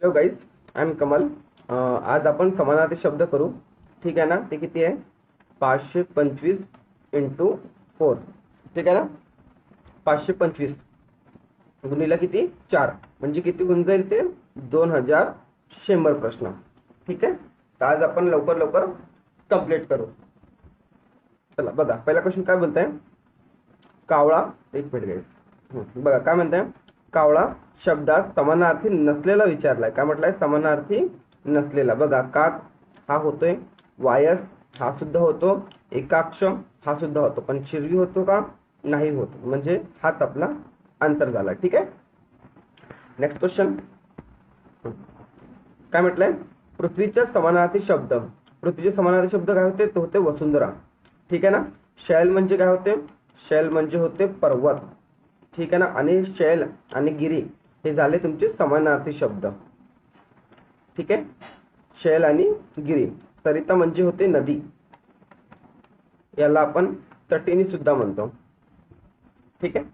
Hello guys, I am Kamal. आज आपण समानार्थी शब्द करू. ठीक आहे ना. ते किती आहे? 525 × 4. ठीक आहे ना. 525 गुणिले किती? 4 म्हणजे किती होऊन जाईल ते? 2100 प्रश्न. ठीक आहे. तर आज आपण लवकर लवकर कंप्लीट करू. चला बघा, पहिला क्वेश्चन काय बोलताय? कावळा. एक मिनिट गाईज. बघा काय म्हणताय. कावळा शब्दात समानार्थी नसलेला विचारलाय. काय म्हटलंय? समानार्थी नसलेला. बघा, काक हा होतोय, वायस हा सुद्धा होतो, एकाक्ष हा सुद्धा होतो, पण शिरवी होतो का? नाही होत. म्हणजे हाच आपला आन्सर झाला. ठीक आहे. नेक्स्ट क्वेश्चन काय म्हटलंय? पृथ्वीचे समानार्थी शब्द. पृथ्वीचे समानार्थी शब्द काय होते? ते होते वसुंधरा. ठीक आहे ना. शैल म्हणजे काय होते? शैल म्हणजे होते पर्वत. ठीक आहे ना. आणि शैल आणि गिरी हे झाले तुमचे समानार्थी शब्द. ठीक आहे. शैल आणि गिरी. सरिता म्हणजे होते नदी. याला आपण तटिनी सुद्धा म्हणतो. ठीक आहे.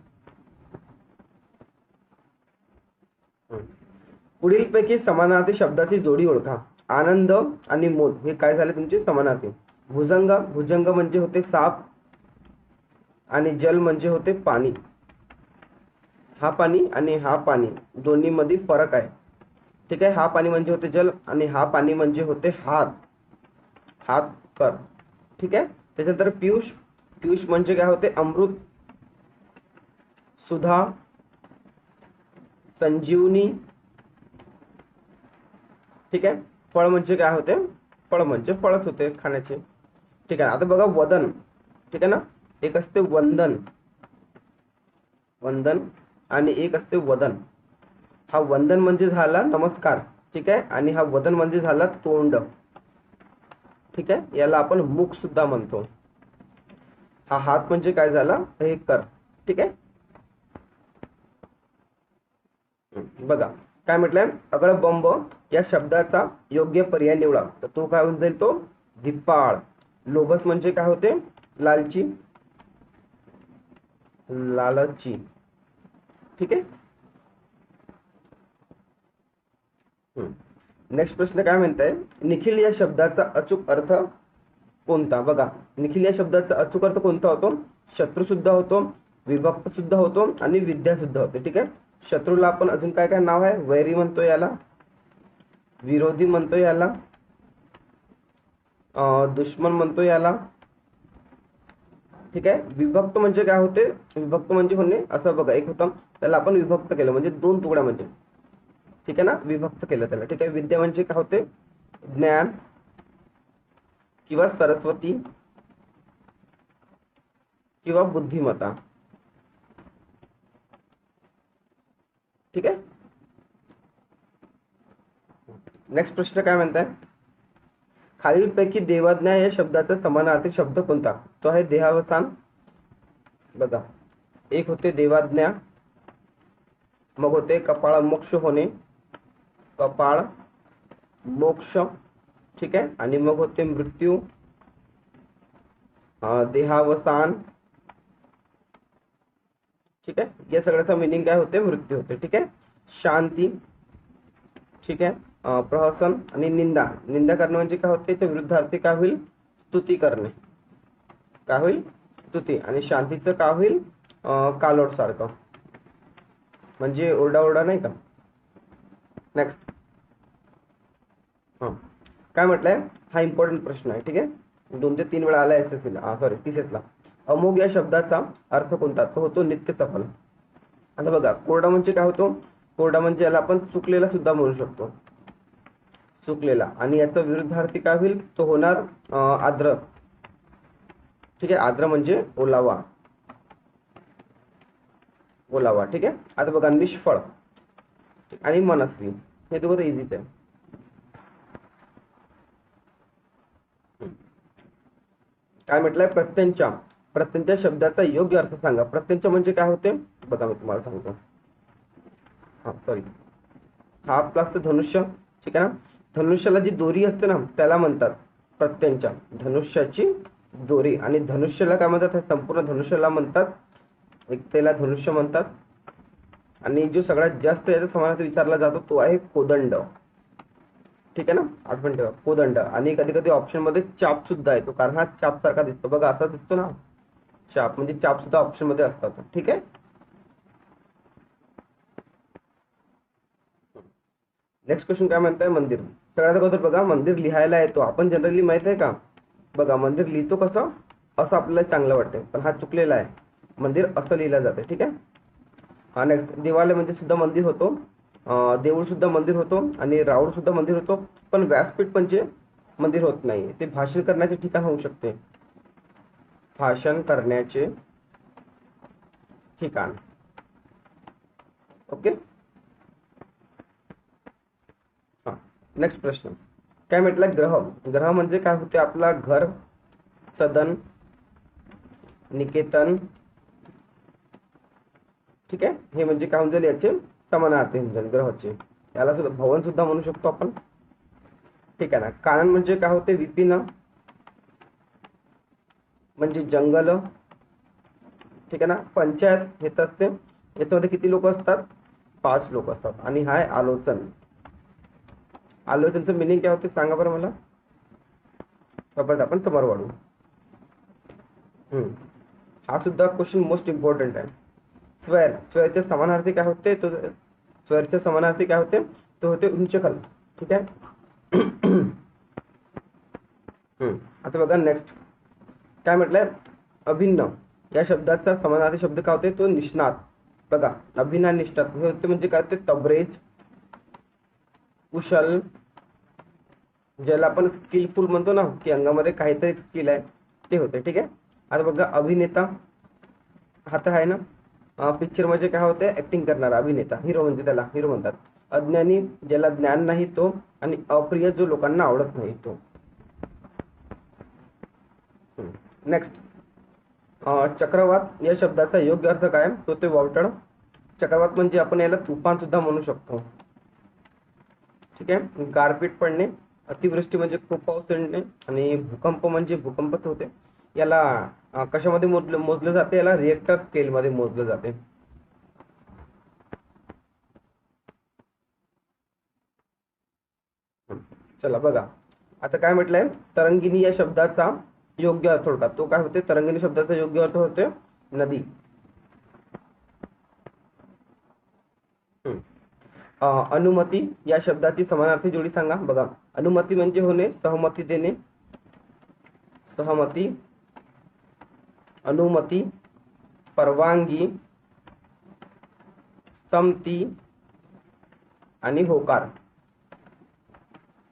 पुढीलपैकी समानार्थी शब्दाची जोडी ओळखा. आनंद आणि मोद हे काय झाले तुमचे समानार्थी. भुजंग. भुजंग म्हणजे होते साप आणि जल म्हणजे होते पाणी. हा पाणी आणि हा पाणी दोन्ही मध्ये फरक आहे. ठीक आहे. हा पाणी म्हणजे होते जल आणि हा पाणी म्हणजे होते हात. हात कर. ठीक आहे. त्याच्यानंतर पियुष. पियुष म्हणजे काय होते? अमृत. सुधा, संजीवनी. ठीक आहे. फळ म्हणजे काय होते? फळ म्हणजे फळच होते खाण्याचे. ठीक आहे. आता बघा वदन. ठीक आहे ना. एक असते वंदन. वंदन आणि एक असते वदन. हा वंदन म्हणजे झाला नमस्कार. ठीक आहे. आणि हा वदन म्हणजे झाला तोंड. ठीक आहे. याला आपण मुख सुद्धा म्हणतो. हा हात म्हणजे काय झाला? हे कर. ठीक आहे. बघा काय म्हटलंय? अगळबंब या शब्दाचा योग्य पर्याय निवडा. तर तो काय होऊन जाईल? तो धिप्पाड. लोभस म्हणजे काय होते? लालची. लालची. ठीक आहे. नेक्स्ट प्रश्न काय म्हणताय? निखिल या शब्दाचा अचूक अर्थ कोणता? बघा, निखिल या शब्दाचा अचूक अर्थ कोणता होतो? शत्रू सुद्धा होतो, विभक्त सुद्धा होतो आणि विद्या सुद्धा होते. ठीक आहे. शत्रूला आपण अजून काय काय नाव आहे? वैरी म्हणतो याला, विरोधी म्हणतो याला, दुश्मन म्हणतो याला. ठीक आहे. विभक्त म्हणजे काय होते? विभक्त म्हणजे होणे असं. बघा, एक होतं त्याला आपण विभक्त केलं म्हणजे दोन तुकड्या म्हणजे. ठीक आहे ना. विभक्त केलं त्याला. ठीक आहे. विद्या म्हणजे काय होते? ज्ञान किंवा सरस्वती किंवा बुद्धिमत्ता. ठीक आहे. नेक्स्ट प्रश्न काय म्हणताय? खालीलपैकी देवाज्ञा या शब्दाचा समानार्थी शब्द कोणता? तो आहे देहावसान. बघा, एक होते देवाज्ञा, मग होते कपाळ मोक्ष होणे. कपाळ मोक्ष. ठीक आहे. आणि मग होते मृत्यू, देहावसान. ठीक आहे. या सगळ्याचा मिनिंग काय होते? मृत्यू होते. ठीक आहे. शांती. ठीक आहे. प्रहसन आणि निंदा. निंदा करणे म्हणजे काय होते? ते विरुद्धार्थी काय होईल? स्तुती करणे. काय होईल? स्तुती. आणि शांतीचं काय होईल? कालोड सारखं म्हणजे ओरडा नाही का. नेक्स्ट काय म्हटलंय? हा इम्पॉर्टंट प्रश्न आहे. ठीक आहे. 2 ते 3 वेळा आला एसएससीला, सॉरी TCS. अमोघ या शब्दाचा अर्थ कोणता? तो होतो नित्य सफल. आता बघा, कोरडा म्हणजे काय होतो? कोरडा म्हणजे याला आपण चुकलेला सुद्धा म्हणू शकतो. चुकलेला. आणि याचा विरुद्धार्थी काय होईल? तो होणार आद्र. ठीक आहे. आद्र म्हणजे ओलावा. ओलावा. ठीक आहे. आता बघा, निष्फळ आणि मनस्वी हे दोघं इझीच आहे. काय म्हटलंय? प्रत्यंचा. प्रत्यंचा शब्दाचा योग्य अर्थ सांगा. प्रत्यंचा म्हणजे काय होते? बघा, मी तुम्हाला सांगतो. सॉरी, हा आपला असतं धनुष्य. ठीक आहे ना. धनुष्याला जी दोरी असते ना त्याला म्हणतात प्रत्यंचा. धनुष्याची दोरी. आणि धनुष्याला काय म्हणतात? संपूर्ण धनुष्याला म्हणतात. एक त्याला धनुष्य म्हणतात. आणि जो सगळ्यात जास्त याचा समानार्थी विचारला जातो तो आहे कोदंड. ठीक आहे ना, आठवण ठेवा कोदंड. आणि कधी कधी ऑप्शन मध्ये चाप सुद्धा येतो, कारण हा चाप सारखा दिसतो बघा, असा दिसतो ना चाप, म्हणजे चाप सुद्धा ऑप्शन मध्ये असतात. ठीक आहे. नेक्स्ट क्वेश्चन काय म्हणताय, मंदिर. सगळ्यात अगोदर बघा, मंदिर लिहायला येतो आपण जनरली, माहित आहे का. बघा मंदिर लिहितो कसं, असं आपल्याला चांगलं वाटतं, पण हा चुकलेला आहे. मंदिर असं लिहिलं जाते. ठीक आहे. हा नेक्स्ट, देवालय म्हणजे सुद्धा मंदिर होतो, देऊळ सुद्धा मंदिर होतो, आणि राऊळ सुद्धा मंदिर होतो. पण व्यासपीठ म्हणजे मंदिर होत नाही, ते भाषण करण्याचे ठिकाण होऊ शकते. भाषण करण्याचे ठिकाण. ओके. हा नेक्स्ट प्रश्न काय म्हटलं, ग्रह. ग्रह म्हणजे काय होते, आपला घर, सदन, निकेतन. ठीक आहे. हे म्हणजे काय होऊन जाईल, याचे समानार्थी होऊन जाईल ग्रहाचे. याला सुद्धा भवन सुद्धा म्हणू शकतो आपण. ठीक आहे ना. कानन म्हणजे काय होते, विपिन म्हणजे जंगल. ठीक आहे ना. पंचायत हेच असते, याच्यामध्ये किती लोक असतात, 5 लोक असतात. आणि हा आहे आलोचन. आलोचनचं मिनिंग काय होते सांगा बरं मला, सोबत आपण समोर वाढू. हा सुद्धा क्वेश्चन मोस्ट इम्पॉर्टंट आहे. स्वर. स्वरचे समानार्थी काय होते, तो स्वरचे समानार्थी काय होते, तो होते उंचखल. ठीक आहे. आता बघा नेक्स्ट काय म्हटलंय, अभिन्न. या शब्दाचा समानार्थी शब्द काय होते, तो निष्णात. बघा अभिन्न आणि निष्णात हे होते म्हणजे काय, ते तबरेज, कुशल, ज्याला आपण स्किलफुल म्हणतो ना, की अंगामध्ये काहीतरी स्किल आहे, ते होते. ठीक आहे. आता बघा अभिनेता, हा तर आहे ना, पिक्चर मध्ये काय होते, ऍक्टिंग करणारा अभिनेता, हिरो म्हणजे त्याला हिरो म्हणतात. अज्ञानी, ज्याला ज्ञान नाही तो. आणि अप्रिय, जो लोकांना आवडत नाही तो. नेक्स्ट, चक्रवात या शब्दाचा योग्य अर्थ काय, तो ते वावटळ. चक्रवात म्हणजे आपण याला तुफान सुद्धा म्हणू शकतो. ठीक आहे. गारपीट पडणे, अतिवृष्टी म्हणजे खूप पाऊस पडणे, आणि भूकंप म्हणजे भूकंपच होते. याला कशामध्ये मोजलं जाते, याला रिएक्टर स्केल मध्ये मोजलं जाते. चला बघा आता काय म्हटलंय, तरंगिणी या शब्दाचा योग्य अर्थ होता, तो काय होते, तरंगिणी शब्दाचा योग्य अर्थ होते नदी. अनुमती या शब्दाची समानार्थी जोडी सांगा. बघा अनुमती म्हणजे होणे, सहमती देणे. सहमती, अनुमती, परवानगी, संमती आणि होकार.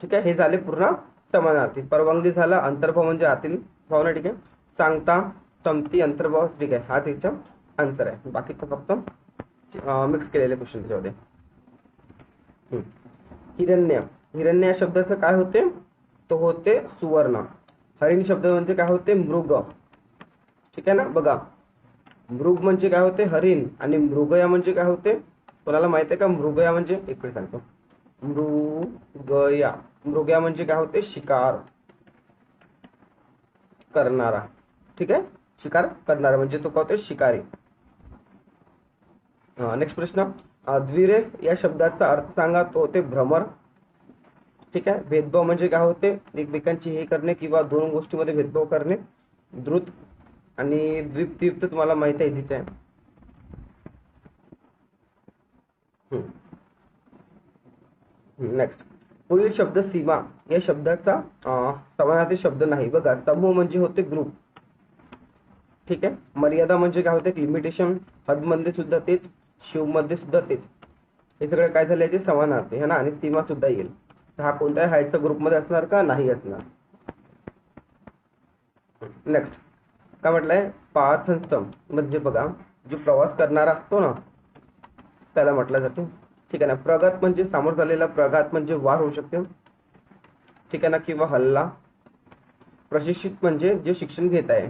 ठीक आहे. हे झाले पूर्ण समानार्थी. परवानगी झाला, अंतर्भाव म्हणजे आतील भावना. ठीक आहे. सांगता, संमती, अंतर्भाव. ठीक आहे. हा त्याचा आन्सर आहे, बाकीचं फक्त मिक्स केलेले क्वेश्चन त्याच्यामध्ये. हिरण्य. हिरण्य या शब्दाचं काय होते, तो होते सुवर्ण. हरिण शब्द म्हणजे काय होते, मृग. ठीक आहे ना. बघा मृग म्हणजे काय होते, हरिण. आणि मृगया म्हणजे काय होते, कोणाला माहित आहे का, मृगया म्हणजे, एक मिनिट सांगतो. मृगया, मृगया म्हणजे काय होते, शिकार करणारा. ठीक आहे. शिकार करणारा म्हणजे तो काय होते, शिकारी. नेक्स्ट प्रश्न, द्विरेफ या शब्दाचा अर्थ सांगा, तो होते भ्रमर. ठीक आहे. भेदभाव म्हणजे काय होते, एकमेकांची हे करणे किंवा दोन गोष्टींमध्ये भेदभाव करणे. द्रुत आणि द्वीप तुम्हाला माहिती आहे तिथे. नेक्स्ट, पुढील शब्द सीमा या शब्दाचा समानार्थी शब्द नाही. बघा समूह म्हणजे होते ग्रुप. ठीक आहे. मर्यादा म्हणजे काय होते, लिमिटेशन. हद मध्ये सुद्धा तेच, शिव मध्ये सुद्धा तेच. हे सगळं काय झालं, याचे समानार्थी आहे ना. आणि सीमा सुद्धा येईल. हा कोणत्याही हायच्या ग्रुप मध्ये असणार का, नाही असणार. नेक्स्ट काय म्हटलंय, पार्थस्थ म्हणजे बघा जो प्रवास करणारा असतो ना, त्याला म्हटलं जाते. ठीक आहे ना. प्रगत म्हणजे सामोर झालेला, प्रघात म्हणजे वार होऊ शकते. ठीक आहे ना, किंवा हल्ला. प्रशिक्षित म्हणजे जे शिक्षण घेत आहे.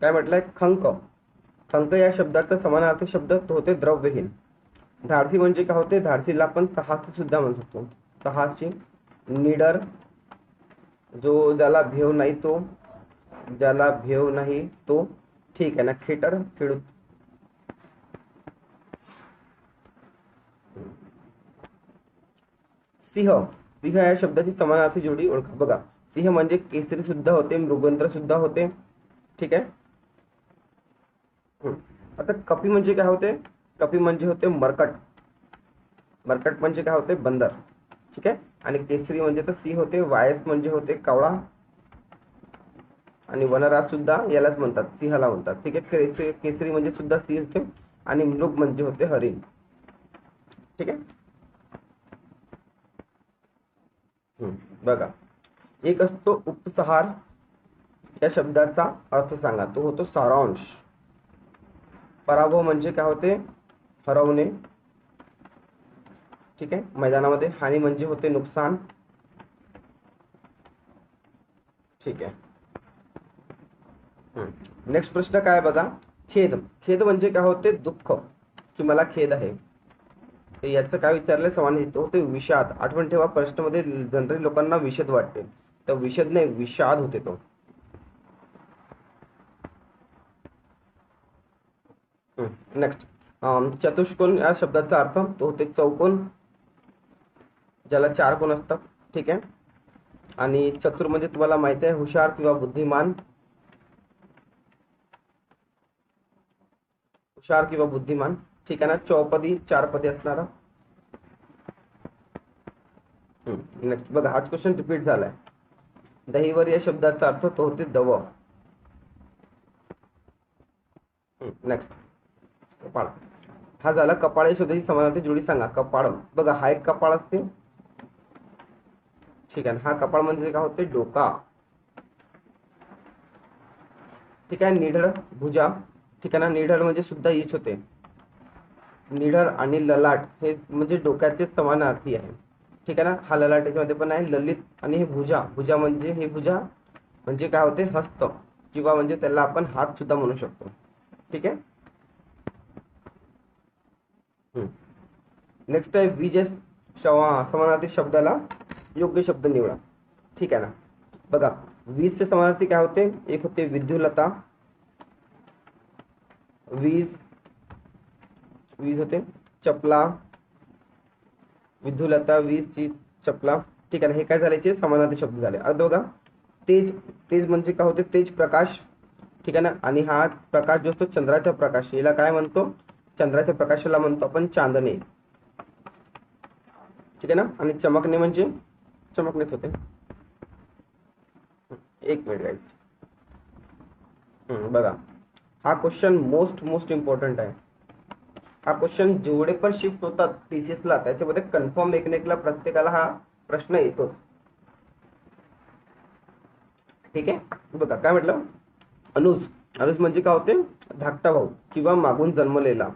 काय म्हटलंय, खंक. खंक या शब्दाचा समानार्थी शब्द तो होते द्रव्यहीन. धाडसी म्हणजे काय होते, धाडसीला आपण साहसी सुद्धा म्हणू शकतो. साहसी. निडर, जो ज्याला भेव नाही तो, ज्याला भेव नाही तो. ठीक आहे ना. खेटर, खेडूत. सिंह, सिंह या शब्दाची समानार्थी जोडी ओळखा. बघा, सिंह म्हणजे केसरी सुद्धा होते, मृगंत्र सुद्धा होते. ठीक आहे. आता कपी म्हणजे काय होते? कपी म्हणजे होते मरकट. मरकट म्हणजे काय होते? बंदर. ठीक आहे. आणि केसरी म्हणजे तर सिंह होते, वायस म्हणजे होते कावळा, आणि वनराज सुद्धा यालाच म्हणतात, सिंहाला म्हणतात. ठीक आहे. केसरी म्हणजे सुद्धा सिंह होते, आणि मृग म्हणजे होते हरिण. ठीक आहे. बघा, एक असतो उपसंहार. या शब्दाचा अर्थ सांगा. तो होतो सारांश. पराभव म्हणजे काय होते? हरवणे. ठीक आहे. मैदानामध्ये. हानी म्हणजे होते नुकसान. ठीक आहे. नेक्स्ट प्रश्न काय बघा, खेद. खेद म्हणजे काय होते? दुःख, की मला खेद आहे. तर याचं काय विचारलंय? समानार्थी होते विषाद. आठवण ठेवा, प्रश्नामध्ये जनरली लोकांना विषाद वाटते, तर विषाद नाही, विषाद होते तो. नेक्स्ट, चतुष्कोण या शब्दाचा अर्थ तो होते चौकोन, ज्याला 4 कोण असतात. ठीक आहे. आणि चतुर म्हणजे तुम्हाला माहिती आहे हुशार किंवा बुद्धिमान. हुशार किंवा बुद्धिमान. ठीक आहे ना. चौपदी, 4 पदी असणारा. नेक्स्ट बघा, हाच क्वेश्चन रिपीट झालाय. दहीवर या शब्दाचा अर्थ तो होते दव. नेक्स्ट, कपाळ. हा झाला कपाळ या शब्दाची समानार्थी जोडी सांगा. कपाळ. बघा, हा एक कपाळ असते. ठीक आहे. हा कपाळ म्हणजे काय होते? डोका. ठीक आहे. निढळ, भुजा. ठीक आहे ना. निढळ म्हणजे सुद्धा हीच होते. निढळ आणि ललाट हे म्हणजे डोक्याचे समानार्थी आहे. ठीक आहे ना. हा ललाट याच्यामध्ये पण आहे. ललित आणि हे भुजा. भुजा म्हणजे हे भुजा म्हणजे काय होते? हस्त, किंवा म्हणजे त्याला आपण हात सुद्धा म्हणू शकतो. ठीक आहे. नेक्स्ट आहे वीज समानार्थी शब्दाला योग्य शब्द निवडा. ठीक आहे ना. बघा, वीजचे समानार्थी काय होते? एक होते विद्युलता. वीज, वीज होते चपला. विद्युलता, वीज, चपला. ठीक आहे ना. हे काय झाले? समानार्थी शब्द झाले. आता बघा, तेज. तेज म्हणजे काय होते? तेज प्रकाश. ठीक आहे ना. आणि हा प्रकाश जो असतो चंद्राचा प्रकाश, याला काय म्हणतो? चंद्राच्या प्रकाशाला म्हणतो आपण चांदणे. ठीक आहे ना. आणि चमकणे म्हणजे चमकणेच होते. एक मिनिट. बघा, हा क्वेश्चन मोस्ट इम्पॉर्टंट आहे. हा क्वेश्चन जेवढे पण शिफ्ट होतात TCS ला, त्याच्यामध्ये कन्फर्म एकला प्रत्येकाला हा प्रश्न येतो. ठीक आहे. बघा काय म्हटलं, अनुज. अनुज म्हणजे काय होते? धाकटा भाऊ किंवा मागून जन्मलेला.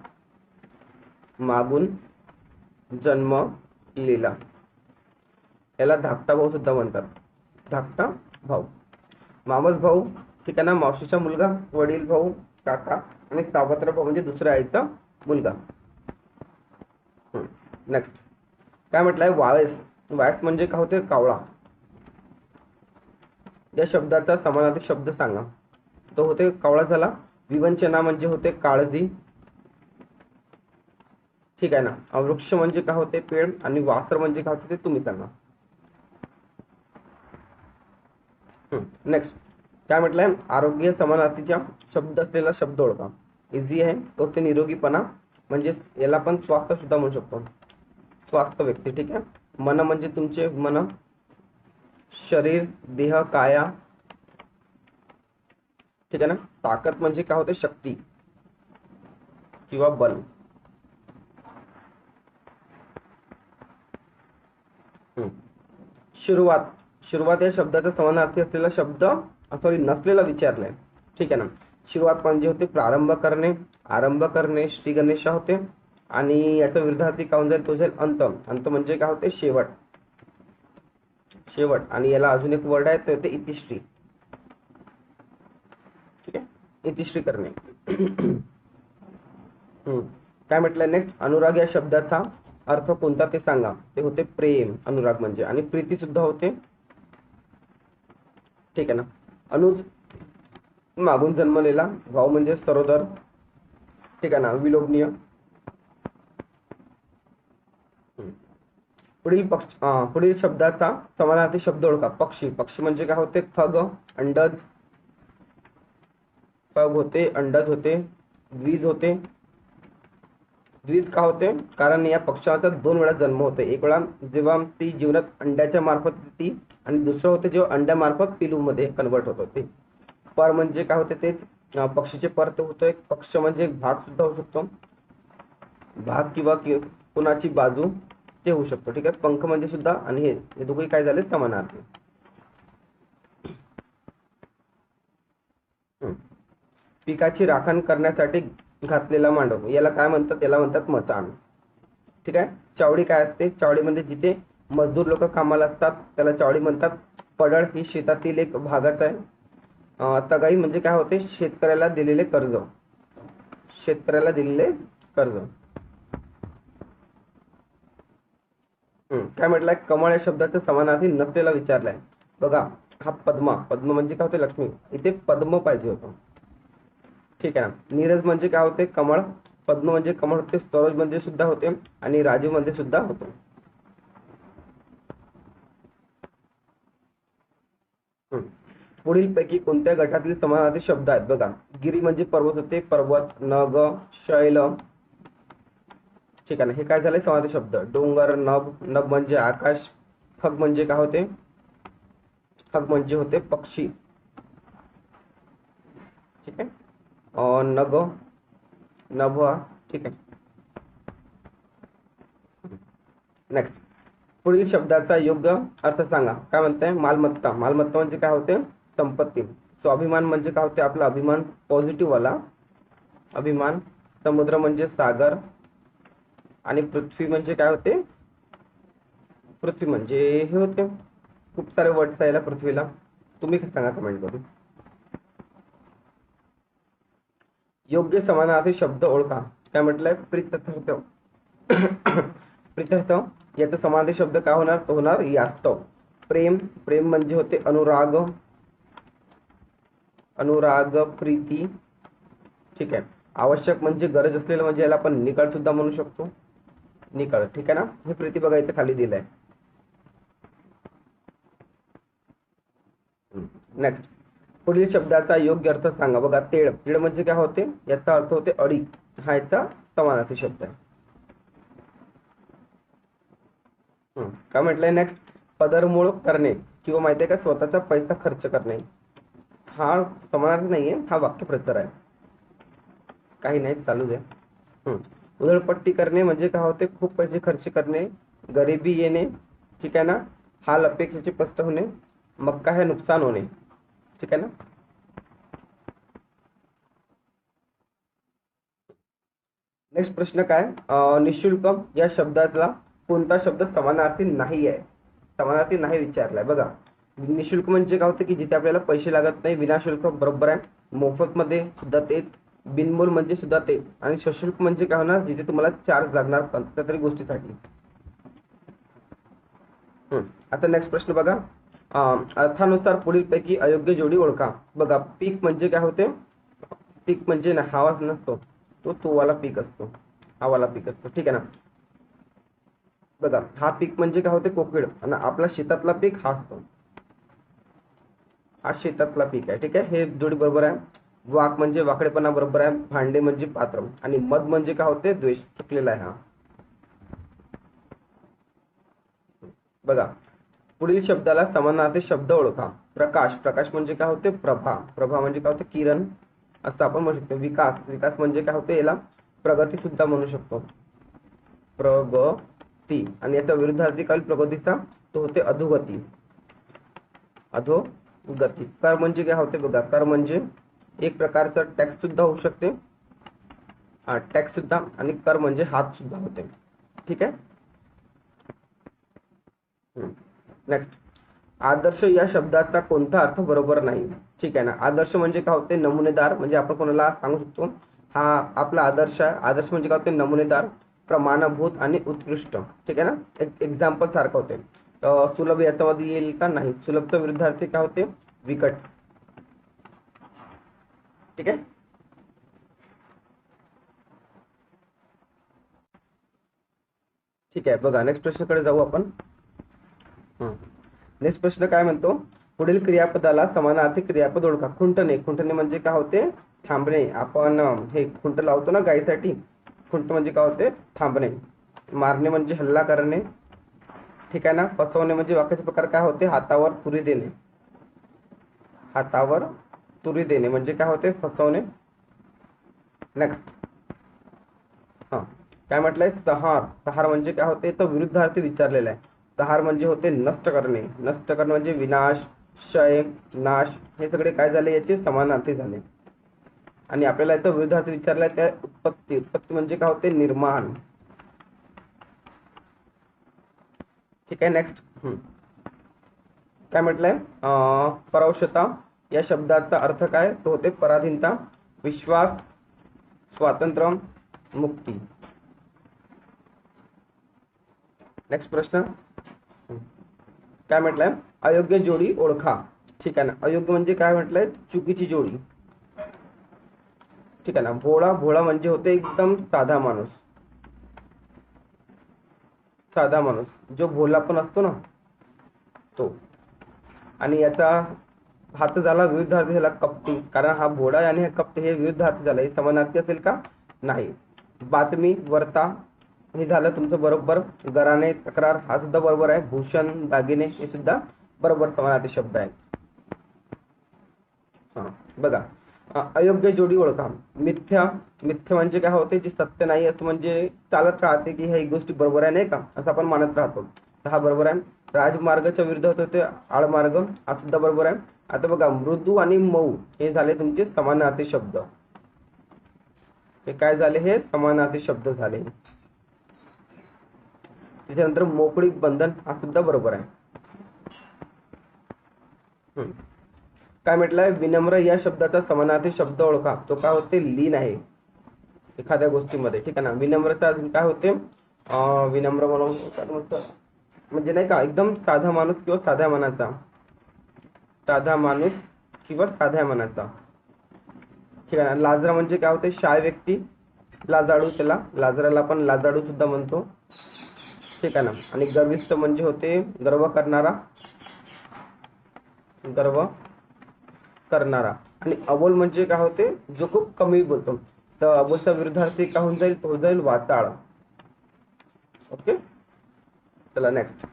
मागून जन्मलेला याला धाकटा भाऊ सुद्धा म्हणतात. धाकटा भाऊ. मावस भाऊ. ठीक आहे ना. मावशीचा मुलगा. वडील भाऊ, काका. आणि सावत्र भाऊ म्हणजे दुसऱ्या आईचा मुलगा. नेक्स्ट काय म्हटलंय? वाळस. वाळस म्हणजे काय होते? कावळा. या शब्दाचा समानार्थी शब्द सांगा. तो होते कावळा झाला. विवंचना म्हणजे होते काळजी. ठीक आहे ना. वृक्ष म्हणजे काय होते? पेड़. आणि वासर म्हणजे काय होते? ते तुम्ही सांगा. नेक्स्ट काय म्हटलंय? आरोग्य समानार्थीच्या शब्द असलेला शब्द ओळखा. इझी आहे. तो ते निरोगीपणा म्हणजे याला आपण स्वास्थ्य सुद्धा म्हणू शकतो. स्वास्थ्य व्यक्ती. ठीक आहे. मन म्हणजे तुमचे मन. शरीर, देह, काया. ठीक आहे ना. ताकद म्हणजे काय होते? शक्ती किंवा बल. सुरुवात. सुरुवात या शब्दाचा समानार्थी असलेला शब्द नसलेला विचारलाय. ठीक आहे ना. सुरुवात म्हणजे होते प्रारंभ करणे, आरंभ करणे. श्री गणेशा होते. आणि याचा विरुद्धार्थी काय होऊन जाईल? तो जाईल अंत. अंत म्हणजे काय होते? शेवट. शेवट. आणि याला अजून एक वर्ड आहे, ते इतिश्री. ठीक आहे. इतिश्री करणे. काय म्हटलंय? नेक्स्ट, अनुराग या शब्दाचा अर्थ कोणता ते सांगा. ते होते प्रेम. अनुराग म्हणजे. आणि प्रीती सुद्धा होते. ठीक आहे ना. अनुज मागून जन्मलेला. भाऊ म्हणजे सरोदर. ठीक आहे ना. विलोभनीय. पुढील शब्दाचा समानार्थी शब्द ओळखा. पक्षी. पक्षी म्हणजे काय होते? खग, अंडज. खग होते, अंडज होते, द्विज होते. द्विज का होते? कारण या पक्षाचा 2 वेळा जन्म होतो. एक वेळा जेव्हा ती जीवनात अंड्याच्या मार्फत येते आणि दुसरं होते जेव्हा अंड्यामार्फत पिलू मध्ये कन्वर्ट होत होते. पर म्हणजे काय होते? ते पक्षीचे पर ते होतं. एक पक्ष म्हणजे एक भाग सुद्धा होऊ शकतो. भाग किंवा कुणाची बाजू ते होऊ शकतो. ठीक आहे. पंख म्हणजे सुद्धा आणि हे दोघे काय झाले? समानार्थी. पिकाची राखण करण्यासाठी घातलेला मांडव याला काय म्हणतात? याला म्हणतात मचाण. ठीक आहे. चावडी काय असते? चावडी म्हणजे जिथे मजदूर लोक कामाला असतात त्याला चावडी म्हणतात. पडळ ही शेतातील एक भागच आहे. तगाई म्हणजे काय होते? शेतकऱ्याला दिलेले कर्ज. शेतकऱ्याला दिलेले कर्ज. काय म्हटलंय? कमळ या शब्दाचा समानार्थी नसलेला विचारलाय. बघा, हा पद्मा. पद्म म्हणजे काय होते? लक्ष्मी. इथे पद्म पाहिजे होतं. ठीक आहे ना. नीरज म्हणजे काय होते? कमळ. पद्म म्हणजे कमळ होते. सरोज म्हणजे सुद्धा होते आणि राजू म्हणजे सुद्धा होते. पुढील पैकी कोणत्या गटातील समानार्थी शब्द आहेत? बघा, गिरी म्हणजे पर्वत होते. पर्वत. नग, शैल. ठीक आहे ना. हे काय झाले? समानार्थी शब्द. डोंगर, नभ. नभ म्हणजे आकाश. खग म्हणजे काय होते? खग म्हणजे होते पक्षी. ठीक आहे. नग, नभ. ठीक आहे. नेक्स्ट, पुढील शब्दाचा योग्य अर्थ सांगा. काय म्हणताय? मालमत्ता. मालमत्ता म्हणजे काय होते? संपत्ती. स्वाभिमान म्हणजे काय होते? आपला अभिमान, पॉझिटिव्ह वाला अभिमान. समुद्र म्हणजे सागर आणि पृथ्वी म्हणजे काय होते? पृथ्वी म्हणजे हे होते. खूप सारे वर्ड्स आहे पृथ्वीला. तुम्ही सांगा कमेंट करून. योग्य समानार्थी शब्द ओळखा. काय म्हटलंय? प्रीत्यर्थ. प्रीत्यर्थ याचा समानार्थी शब्द काय होणार? तो होणार यास्तव. प्रेम. प्रेम म्हणजे होते अनुराग. अनुराग, प्रीती. ठीक आहे. आवश्यक म्हणजे गरज असलेलं, म्हणजे याला आपण निकळ सुद्धा म्हणू शकतो. निकळ. ठीक आहे ना. हे प्रीती बघा इथे खाली दिलंय. नेक्स्ट, पुढील शब्दाचा योग्य अर्थ सांगा. बघा, तेळ. तेळ म्हणजे काय होते? याचा अर्थ होते अडी. हा याचा समानार्थी शब्द आहे. काय म्हटलंय? नेक्स्ट, पदरमोड करणे किंवा माहिती आहे का स्वतःचा पैसा खर्च करणे. हा समानार्थी नाहीये, हा वाक्यप्रचार आहे. काही नाही, चालू द्या. उधळपट्टी करणे म्हणजे काय होते? खूप पैसे खर्च करणे. गरिबी येणे. ठीक आहे ना. हाल अपेक्षेचे पस्त होणे. मक्का हे नुकसान होणे. ठीक आहे ना. नेक्स्ट प्रश्न काय? निशुल्क या शब्दातला कोणता शब्द समानार्थी नाही आहे? समानार्थी नाही विचारलाय. बघा, निशुल्क म्हणजे काय होतं? की जिथे आपल्याला पैसे लागत नाही. विनाशुल्क बरोबर आहे. मोफत मध्ये सुद्धा तेच. बिनमोल म्हणजे सुद्धा तेच. आणि सशुल्क म्हणजे काय होणार? जिथे तुम्हाला चार्ज लागणार कोणत्या तरी गोष्टीसाठी. आता नेक्स्ट प्रश्न बघा, अर्थानुसार पुढील पैकी अयोग्य जोडी ओळखा. बघा, पीक म्हणजे काय होते? पीक म्हणजे ना हवाच नसतो, तो वाला पीक असतो. हा वाला पीक असतो. ठीक आहे ना. बघा, हा पीक म्हणजे काय होते? कोकिळ. आणि आपला शेतातला पीक हा असतो. हा शेतातला पीक आहे. ठीक आहे. हे जोडी बरोबर आहे. वाक म्हणजे वाकडेपणा बरोबर आहे. भांडे म्हणजे पात्र. आणि मद म्हणजे काय होते? द्वेष. चुकलेला आहे हा. बघा, पुढील शब्दाला समानार्थी शब्द ओळखा. प्रकाश. प्रकाश म्हणजे काय होते? प्रभा. प्रभा म्हणजे काय होते? किरण असं आपण म्हणू शकतो. विकास. विकास म्हणजे काय होते? याला प्रगती सुद्धा म्हणू शकतो. प्रगती. आणि याचा विरुद्धार्थी काल प्रगतीचा तो होते अधोगती. अधोगती. कर म्हणजे काय होते? बघा, कर म्हणजे एक प्रकारचा टॅक्स सुद्धा होऊ शकते. टॅक्स सुद्धा. आणि कर म्हणजे हात सुद्धा होते. ठीक आहे. नेक्स्ट, आदर्श या शब्दाचा कोणता अर्थ बरोबर नाही? ठीक आहे ना. आदर्श म्हणजे काय होते? नमुनेदार. म्हणजे आपण कोणाला सांगू शकतो हा आपला आदर्श आहे. आदर्श म्हणजे काय होते? नमुनेदार, प्रमाणभूत आणि उत्कृष्ट. ठीक आहे ना. एक एक्झाम्पल सारखं होते. सुलभ याच्यामध्ये येईल का? नाही. सुलभचा विरुद्धार्थी काय होते? विकट. ठीक आहे. ठीक आहे, बघा नेक्स्ट प्रश्नाकडे जाऊ आपण. नेक्स्ट प्रश्न काय म्हणतो, पुढील क्रियापदाला समानार्थी क्रियापद ओळखा. खुंटणे. खुंटणे म्हणजे काय होते, थांबणे. आपण हे खुंट लावतो ना गायीसाठी, खुंट म्हणजे काय होते, थांबणे. मारणे म्हणजे हल्ला करणे. ठीक आहे ना. फसवणे म्हणजे वाक्याचे प्रकार काय होते, हातावर तुरी देणे. हातावर तुरी देणे म्हणजे काय होते, फसवणे. नेक्स्ट काय म्हटलंय, सहार. सहार म्हणजे काय होते, तर विरुद्धार्थी विचारलेला आहे. सहार म्हणजे होते नष्ट करणे. नष्ट करणे म्हणजे विनाश, क्षय, नाश, हे सगळे काय झाले, याचे समानार्थी झाले. आणि आपल्याला याचा विरुद्धार्थी विचारलाय त्या उत्पत्ती. उत्पत्ती म्हणजे काय होते, निर्माण. ठीक आहे. नेक्स्ट काय म्हटलंय, परवशता या शब्दाचा अर्थ काय, तो होते पराधीनता, विश्वास, स्वातंत्र्य, मुक्ती. नेक्स्ट प्रश्न काय म्हटलंय, अयोग्य जोडी ओळखा. ठीक आहे ना. अयोग्य म्हणजे काय म्हटलंय, चुकीची जोडी. ठीक आहे ना. भोळा. भोळा म्हणजे होते एकदम साधा माणूस. साधा माणूस जो भोला पण असतो ना, तो. आणि याचा हात झाला विरुद्धार्थी झाला कपटी, कारण हा भोळा आणि हा कपटी हे विरुद्धार्थी झालं. हे समानार्थी असेल का, नाही. बातमी, वार्ता, हे झालं तुमचं बरोबर. घराणे, तक्रार, हा सुद्धा बरोबर आहे. भूषण, दागिने, हे सुद्धा बरोबर समानार्थी शब्द आहेत. बघा, अयोग्य जोडी ओळखा. मिथ्या. मिथ्या म्हणजे काय होते, जे सत्य नाही असं म्हणजे चालत राहते की ही गोष्टी बरोबर आहे नाही का, असं आपण मानत राहतो. तर हा बरोबर आहे. राजमार्गाच्या विरुद्ध होते आळमार्ग, हा सुद्धा बरोबर आहे. आता बघा, मृदू आणि मऊ हे झाले तुमचे समानार्थी शब्द. हे काय झाले, हे समानार्थी शब्द झाले. त्याच्यानंतर मोकळी, बंधन, हा सुद्धा बरोबर आहे. काय म्हटलंय, विनम्र या शब्दाचा समानार्थी शब्द ओळखा. तो काय होते, लीन आहे एखाद्या गोष्टीमध्ये. ठीक आहे ना. विनम्रता काय होते, विनम्र म्हणून म्हणजे नाही का, एकदम साधा माणूस किंवा साध्या मनाचा. साधा माणूस किंवा साध्या मनाचा. ठीक आहे ना. लाजरा म्हणजे काय होते, शाय व्यक्ती. लाजाळू, त्याला लाजराला पण लाजाळू सुद्धा म्हणतो. ठीक आहे ना. आणि गर्विष्ठ म्हणजे होते गर्व करणारा. गर्व करणारा. आणि अबोल म्हणजे काय होते, जो खूप कमी बोलतो. तर अबोलचा विरुद्धार्थी काय होऊन जाईल, तो जाईल वाचाळ. ओके, चला नेक्स्ट.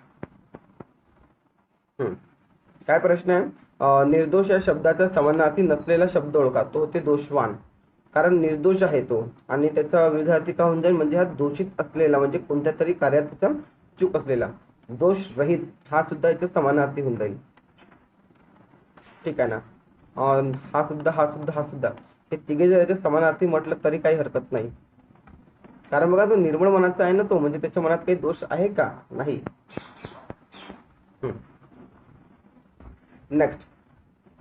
काय प्रश्न आहे, निर्दोष या शब्दाचा समानार्थी नसलेला शब्द ओळखा. तो होते दोषवान, कारण निर्दोष आहे तो. आणि त्याचा विरुद्धार्थी काय होऊन जाईल, म्हणजे हा दोषित असलेला, म्हणजे कोणत्या तरी कार्यात त्याचा चूक असलेला. दोष रहित हा सुद्धा याचा समानार्थी होऊन जाईल. ठीक आहे ना. हा सुद्धा हे तिघे जर याचे समानार्थी म्हटलं तरी काही हरकत नाही. कारण बघा, तो निर्मळ मनाचा आहे ना तो, म्हणजे त्याच्या मनात काही दोष आहे का, नाही. नेक्स्ट,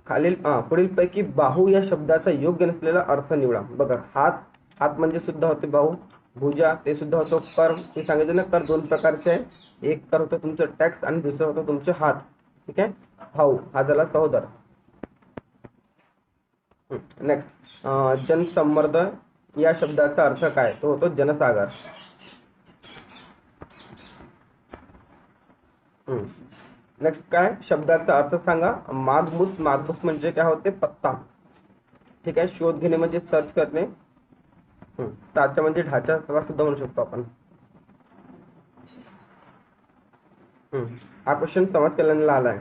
खालील पुढीलपैकी बाहू या शब्दाचा योग्य नसलेला अर्थ निवडा. बघा, हात. हात म्हणजे सुद्धा होते बाहू. भुजा, ते सुद्धा होतो कर. हे सांगितलं ना, कर दोन प्रकारचे आहे. एक कर होतं तुमचं टॅक्स आणि दुसरं होतं तुमचे हात. ठीक आहे. भाऊ हा झाला सहोदर. नेक्स्ट, जनसंमर्द या शब्दाचा अर्थ काय, तो होतो जनसागर. नेक्स्ट, काय शब्दाचा अर्थ सांगा. मागमूस. मागमूस म्हणजे काय होते, पत्ता. ठीक आहे. शोध घेणे म्हणजे सर्च करणे. ढाचा म्हणजे ढाचा सुद्धा म्हणू शकतो आपण. हा क्वेश्चन समाज कल्याणला आलाय.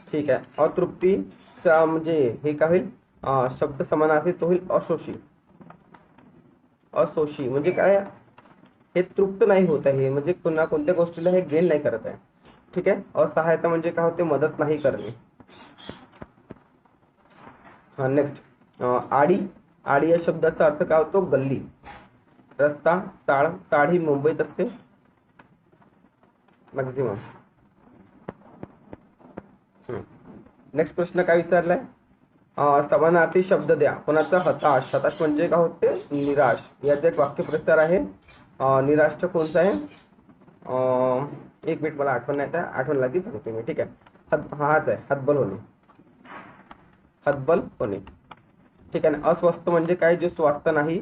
ठीक आहे. अतृप्ती म्हणजे हे काय होईल, शब्द समानार्थी तो होईल असोशी. असोशी म्हणजे काय, हे तृप्त नाही होत आहे, म्हणजे पुन्हा कोणत्या गोष्टीला हे गेन नाही करत आहे. ठीक आहे. असहायता म्हणजे काय होते, मदत नाही करणे. नेक्स्ट, आडी. आडी या शब्दाचा अर्थ काय होतो, गल्ली, रस्ता, चाळ. चाळ ही मुंबईत असते मॅक्झिमम. नेक्स्ट प्रश्न काय विचारलाय, समानार्थी शब्द द्या. कोणाचा, हताश. हताश म्हणजे काय होते, निराश. याचा एक वाक्यप्रचार आहे. निराश कोणता आहे, एक मिनिट मला आठवण नाही, आठवण लागली सांगते मी. ठीक आहे. हाच आहे, हतबल होणे. हतबल होणे. ठीक आहे. अस्वस्थ म्हणजे काय, जे स्वास्थ्य नाही.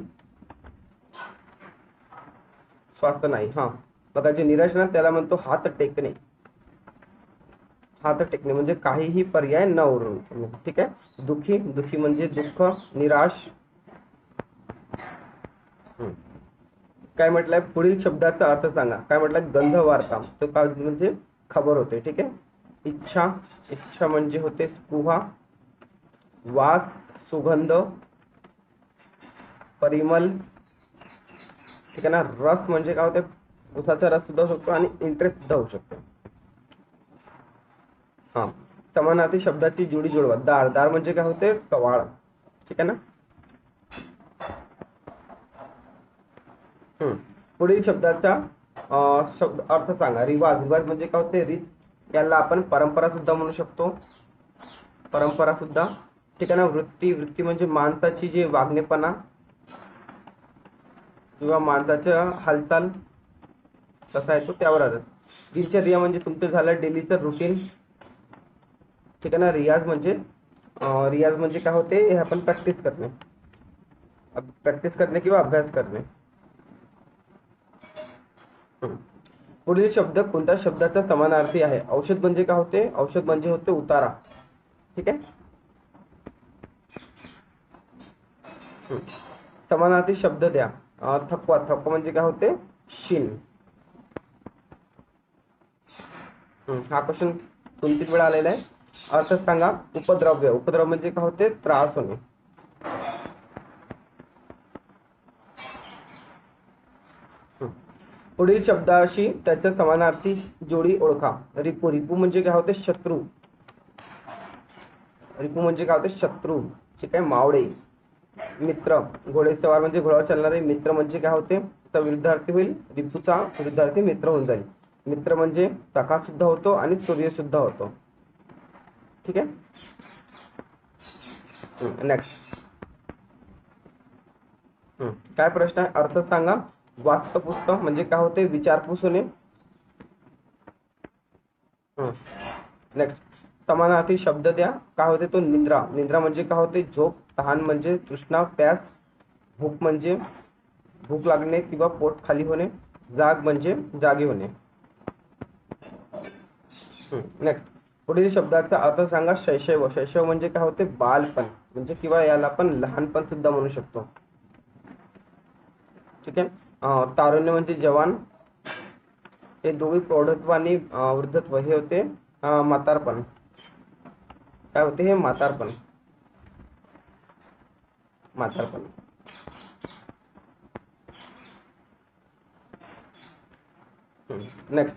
विश्वास नाही. हा बघा, जे निराश ना त्याला म्हणतो हात टेकणे. हात टेकणे म्हणजे काहीही पर्याय न उरणे. ठीक आहे. दुःखी, दुःखी म्हणजे दुःख, निराश. काय म्हटलंय, पुढील शब्दाचा अर्थ सांगा. काय म्हटलंय, गंध वार्ता. तो काय म्हणजे खबर होते. ठीक आहे. इच्छा, इच्छा म्हणजे होते स्पृहा. वास, सुगंध, परिमल. ठीक आहे ना. रस म्हणजे काय होते, उसाचा रस सुद्धा होऊ शकतो आणि इंटरेस्ट सुद्धा होऊ शकतो. हा, समानार्थी शब्दाची जोडी जुळवा. दार, दार म्हणजे काय होते, कवाळ. ठीक आहे ना. पुढील शब्दाचा शब्द अर्थ सांगा. रिवाज, रिवाज म्हणजे काय होते, रीत. याला आपण परंपरा सुद्धा म्हणू शकतो. परंपरा सुद्धा. ठीक आहे ना. वृत्ती, वृत्ती म्हणजे माणसाची जे वागणेपणा किंवा माणसाच्या हालचाल कसा आहे तो त्यावर आधारित. दिनचर्या म्हणजे तुमचं झालं डेलीचं रुटीन. ठीक आहे ना. रियाज म्हणजे काय होते, हे आपण प्रॅक्टिस करणे. प्रॅक्टिस करणे किंवा अभ्यास करणे. पुढील शब्द कोणत्या शब्दाचा समानार्थी आहे. औषध म्हणजे काय होते, औषध म्हणजे होते उतारा. ठीक आहे. समानार्थी शब्द द्या. थकवा, थकवा म्हणजे काय होते, शीन. हा क्वेश्चन 2-3 वेळा आलेला आहे. अर्थ सांगा. उपद्रव्य, उपद्रव म्हणजे काय होते, त्रास होणे. पुढील शब्दाशी त्याच्या समानार्थी जोडी ओळखा. रिपू, रिपू म्हणजे काय होते, शत्रू. रिपू म्हणजे काय होते, शत्रू. ठीक आहे. मावळे. मित्र, घोडेस्वार म्हणजे घोड्यावर चालणारे. मित्र म्हणजे काय होते, तर विरुद्धार्थी होईल. रिपूचा विरुद्धार्थी मित्र होऊन जाईल. मित्र म्हणजे प्रकाश सुद्धा होतो आणि सूर्य सुद्धा होतो. ठीक आहे. नेक्स्ट. काय प्रश्न आहे, अर्थ सांगा. वास्तपुस्त म्हणजे काय होते, विचारपूस होणे. नेक्स्ट. समानार्थी शब्द द्या. काय होते तो, निद्रा. निद्रा म्हणजे काय होते, झोप. तहान म्हणजे तृष्णा, प्यास. भूक म्हणजे भूक लागणे किंवा पोट खाली होणे. जाग म्हणजे जागे होणे. नेक्स्ट. पुढील शब्दाचा अर्थ सांगा. शैशव, शैशव म्हणजे काय होते, बालपण म्हणजे किंवा याला आपण लहानपण सुद्धा म्हणू शकतो. ठीक आहे. तारुण्य म्हणजे जवान. हे दोघे प्रौढत्व आणि वृद्धत्व हे होते म्हातारपण. काय होते, हे म्हातारपण. म्हातारपण. नेक्स्ट.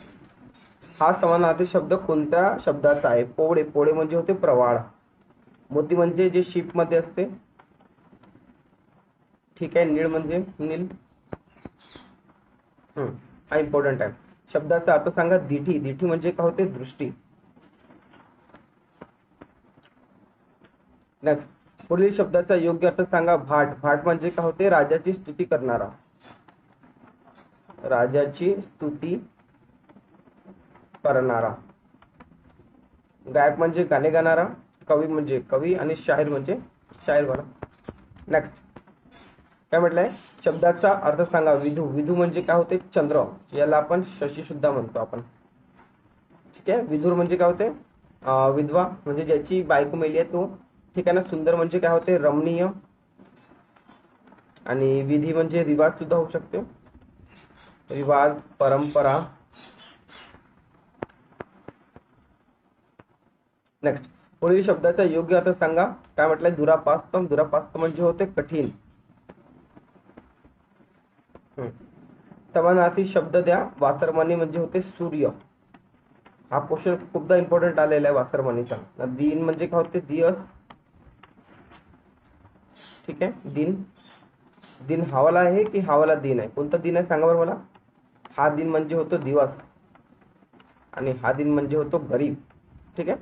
हा समानार्थी शब्द कोणत्या शब्दाचा आहे. पोळे, पोळे म्हणजे होते प्रवाळ. मोती म्हणजे जे शिप मध्ये असते. ठीक आहे. नीळ म्हणजे नील. हा इम्पॉर्टंट आहे. शब्दाचा अर्थ सांगा. दिठी, दिठी म्हणजे काय होते, दृष्टी. नेक्स्ट. पुढील शब्दाचा योग्य अर्थ सांगा. भाट, भाट म्हणजे काय होते, राजाची स्तुती करणारा. राजाची स्तुती करणारा. गायक म्हणजे गाणे गाणारा. कवी म्हणजे कवी आणि शाहीर म्हणजे शाहीरवाला. नेक्स्ट. काय म्हटलंय, शब्दाचा अर्थ सांगा. विधू, विधू म्हणजे काय होते, चंद्र. याला आपण शशी सुद्धा म्हणतो आपण. ठीक आहे. विधूर म्हणजे काय होते, विधवा म्हणजे ज्याची बायको मेली आहे तो. ठीक आहे ना. सुंदर म्हणजे काय होते, रमणीय. आणि विधी म्हणजे रिवाज सुद्धा होऊ शकते. रिवाज, परंपरा. नेक्स्ट. पुढील शब्दाचा योग्य अर्थ सांगा. काय म्हटलंय, दुरापास्त. दुरापास्त म्हणजे होते कठीण. समानार्थी शब्द द्या. वासरमणी म्हणजे होते सूर्य. हा क्वेश्चन खूपदा इम्पॉर्टंट आलेला आहे वासरमणीचा. दिन म्हणजे काय होते, दिवस. ठीक आहे. दिन, दिन हवाला आहे की हवाला दिन आहे, कोणता दिन आहे सांगा बरं मला. हा दिन म्हणजे होतो दिवस आणि हा दिन म्हणजे होतो गरीब. ठीक आहे.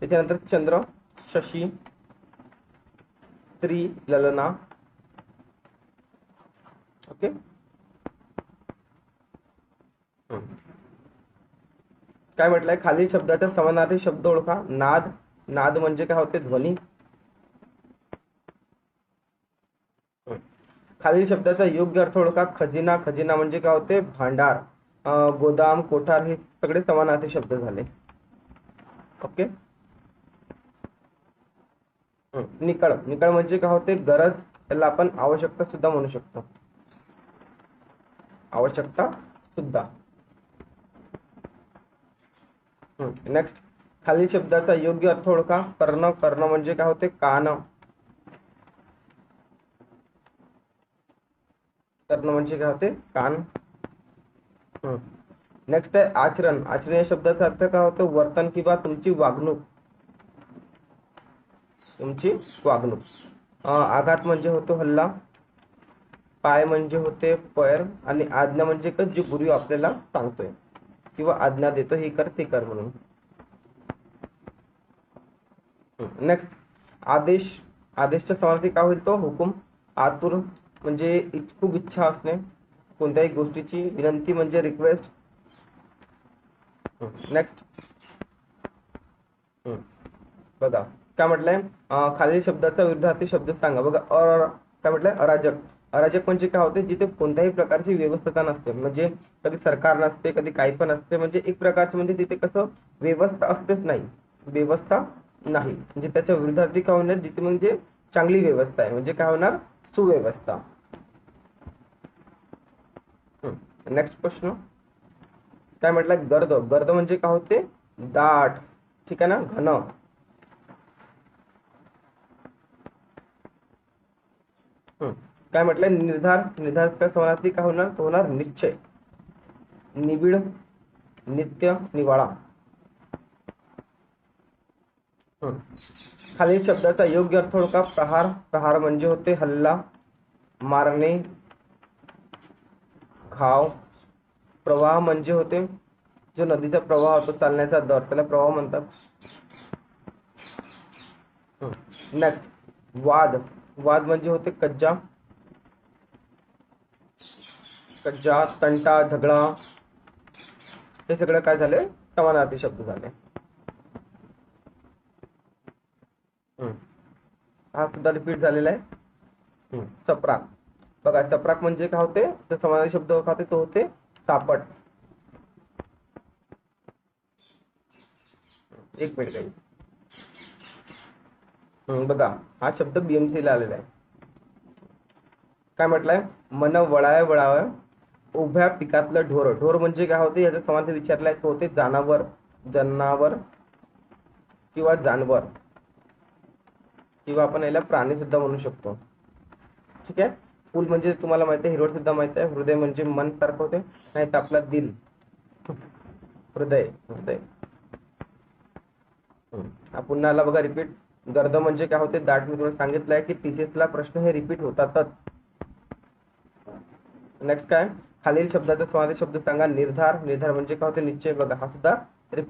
त्याच्यानंतर चंद्र, शशी, स्त्री, ललना. ओके. काय म्हटलंय, खालील शब्दाचा समानार्थी शब्द ओळखा. नाद, नाद म्हणजे काय होते, ध्वनी. खालील शब्दाचा योग्य अर्थ ओळखा. खजिना, खजिना म्हणजे काय होते, भांडार. गोदाम, कोठार हे सगळे समानार्थी शब्द झाले. ओके. निकळ, निकळ म्हणजे काय होते, गरज. त्याला आपण आवश्यकता सुद्धा म्हणू शकतो, आवश्यकता सुद्धा. नेक्स्ट, खालील शब्दाचा योग्य अर्थ ओळखा. कर्ण, कर्ण म्हणजे काय होते, कान. कर्ण म्हणजे काय होते, कान. नेक्स्ट आहे आचरण. आचरण या शब्दाचा अर्थ काय होतो, वर्तन किंवा तुमची वागणूक, तुमची वागणूक. आघात म्हणजे होतो हल्ला. पाय म्हणजे होते पैर. आणि आज्ञा म्हणजे जे गुरु आपल्याला सांगतोय किंवा आज्ञा देतो, हे कर ते कर म्हणून. नेक्स्ट, आदेश. आदेशच्या समानार्थी काय होईल, तो हुकूम. आतुर म्हणजे खूप इच्छा असणे कोणत्याही गोष्टीची. विनंती म्हणजे रिक्वेस्ट. नेक्स्ट, बघा काय म्हटलंय, खालील शब्दाचा विरुद्धार्थी शब्द सांगा. बघा काय म्हटलंय, अराजक. अराजक म्हणजे काय होते, जिथे कोणत्याही प्रकारची व्यवस्था नसते, म्हणजे कधी सरकार नसते, कधी काही पण असते, म्हणजे एक प्रकारचं म्हणजे तिथे कसं व्यवस्था असतेच नाही, व्यवस्था नाही. म्हणजे त्याच्या विरुद्धार्थी काय होणार, जिथे म्हणजे चांगली व्यवस्था आहे, म्हणजे काय होणार, सुव्यवस्था. नेक्स्ट प्रश्न काय म्हटलं, गर्द. गर्द म्हणजे काय होते, दाट. ठीक आहे ना, घन. काय म्हटलंय, निर्धार. निर्धार समानार्थी काय होणार, तो होणार निश्चय. निबिड, नित्य, निवाळा. खालील शब्दाचा योग्य अर्थ ओळखा. प्रहार. प्रहार म्हणजे होते हल्ला, मारणे, घाव. प्रवाह म्हणजे होते जो नदीचा प्रवाह होतो, चालण्याचा दर, त्याला प्रवाह म्हणतात. नेक्स्ट, वाद. वाद म्हणजे होते कज्जा. कज्जा, तंटा, झगडा हे सगळं काय झाले, समानार्थी शब्द झाले. हा सुद्धा रिपीट झालेला आहे. चपराक. बघा चपराक म्हणजे काय होते, तर समानार्थी शब्द होते तो होते सापट. एक मिनिट काही. बघा हा शब्द बीएमसी ला आलेला आहे. काय म्हटलंय, मन वळाय वळावं. उभ्या पिकातलं ढोर. ढोर म्हणजे काय होते, याचा समानार्थी विचारलाय तो होते जनावर. जनावर किंवा जानवर किंवा आपण याला प्राणी सुद्धा म्हणू शकतो. ठीक आहे. फुल म्हणजे तुम्हाला माहिती आहे, हिरवट सुद्धा माहिती आहे. हृदय म्हणजे मन सारखं होते, नाही तर आपला दिल. हृदय, हृदय. पुन्हा आला बघा रिपीट. गर्द म्हणजे काय होते, दाट. मी तुम्हाला सांगितलंय की टीचर्सला प्रश्न हे रिपीट होतातच. नेक्स्ट काय, खालील शब्दाचा समानार्थी शब्द सांगा. निर्धार. निर्धार म्हणजे काय होते, निश्चय. बघा हा सुद्धा